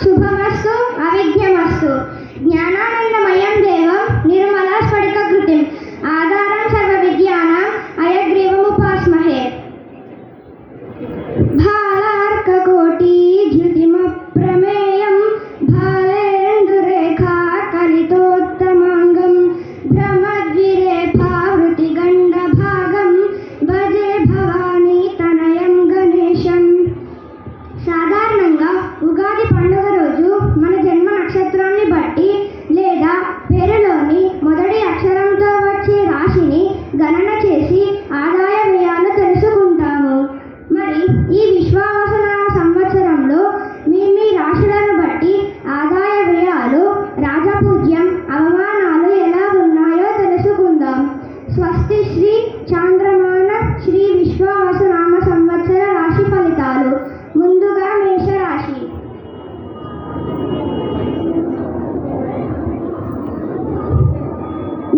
శుభమస్తు అవిఘ్నమస్తు. జ్ఞానానందమయం దేవం నిర్మలా స్ఫటికకృతిం ఆధారం సర్వ విద్యానాం హయగ్రీవముపాస్మహే. భాలార్కకోటి జ్యుతిమప్రమేయం భాలేందురేఖా కలితోత్తమాంగం భ్రమద్విరేఫావృతిగండభాగం భజే భవానీ తనయం గణేశం. సాధారణంగా ఉగాది పండుగ రోజు మన జన్మ నక్షత్రాన్ని బట్టి లేదా పేరులోని మొదటి అక్షరంతో వచ్చే రాశిని గణన చేసి ఆదాయ వ్యయాలు తెలుసుకుంటాము. మరి ఈ విశ్వావసన సంవత్సరంలో మీ రాశులను బట్టి ఆదాయ వ్యయాలు, రాజపూజ్యం, అవమానాలు ఎలా ఉన్నాయో తెలుసుకుందాం. స్వస్తి శ్రీ చాంద్రమాన శ్రీ విశ్వావసనామ సంవత్సర రాశి ఫలితాలు. ముందుగా మేషరాశి.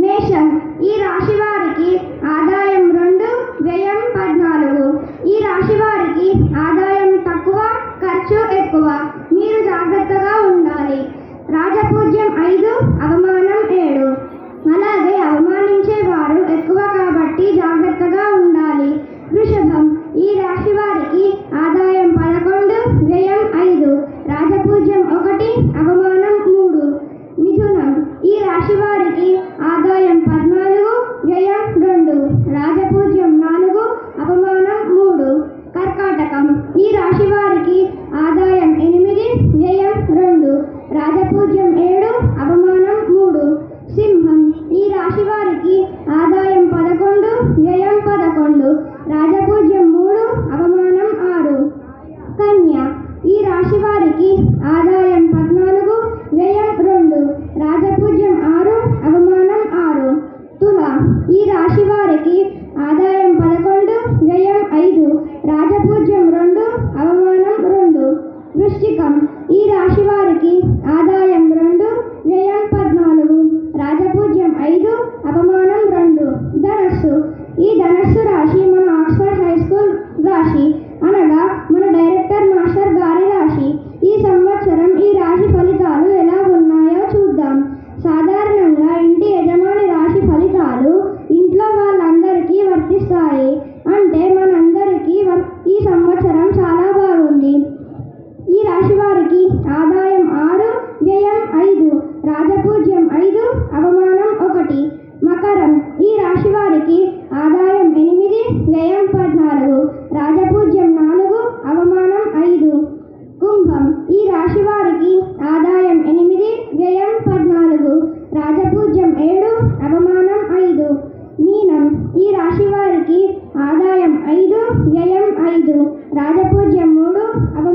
మేషం, ఈ రాశి వారికి ఆదాయం 2, వ్యయం 14. ఈ రాశి వారికి ఆదాయం తక్కువ, ఖర్చు ఎక్కువ. మీరు జాగ్రత్తగా ఉండాలి. రాజపూజ్యం 5, అవమానం 7. అలాగే అవమానించే వారు ఎక్కువ కాబట్టి జాగ్రత్తగా ఉండాలి. వృషభం, ఈ రాశి వారికి ఆదాయం 11, వ్యయం 5. రాజపూజ్యం 1, అవమానం 3. మిథునం, ఈ రాశి వారికి ఆదాయం 14, వ్యయం 2. రాజపూజ్యం 4, అవమానం 3. కర్కాటకం, ఈ రాశి వారికి ఆదాయం 8, వ్యయం 2. రాజపూజ్యం 7, అవమానం 3. సింహం, ఈ రాశి వారికి ఆదాయం 11, వ్యయం 11. రాజపూజ్యం 3, అవమానం 6. కన్య, ఈ రాశి వారికి ఆదాయం 14, వ్యయం 2. రాజపూజ్యం 6, అవమానం 6. తుల, ఈ రాశి వారికి ఆదాయం 11, వ్యయం 5. రాజపూజ్యం 2, అవమానం 2. వృశ్చికం, ఈ రాశి వారికి ఆదాయం 2, వ్యయం 14. రాజపూజ్యం 5, అవమానం 2. ధనస్సు, ఈ ధనస్సు రాశి మన ఆక్స్ఫర్డ్ హై స్కూల్ రాశి, అనగా మన డైరెక్టర్ మాస్టర్ గారి రాశి. ఈ సంవత్సరం ఈ రాశి ఫలితాలు ఎలా ఉన్నాయో చూద్దాం. సాధారణంగా ఇంటి యజమాని రాశి ఫలితాలు ఇంట్లో వాళ్ళందరికీ వర్తిస్తాయి. అంటే మనందరికీ ఈ సంవత్సరం చాలా బాగుంది. ఈ రాశి వారికి ఆదాయం 6, వ్యయం 5. రాజపూజ్యం 5, అవమానం 1. మకరం, ఈ రాశి వారికి ఆదాయం 8, వ్యయం 14. రాజపూజ్యం 4, అవమానం 5. కుంభం, ఈ రాశి వారికి ఆదాయం 8, వ్యయం 14. రాజపూజ్యం 7, అవమానం 5. మీనం, ఈ రాశి వారికి ఆదాయం 5, వ్యయం 5. రాజపూజ్యం 3, అవమానం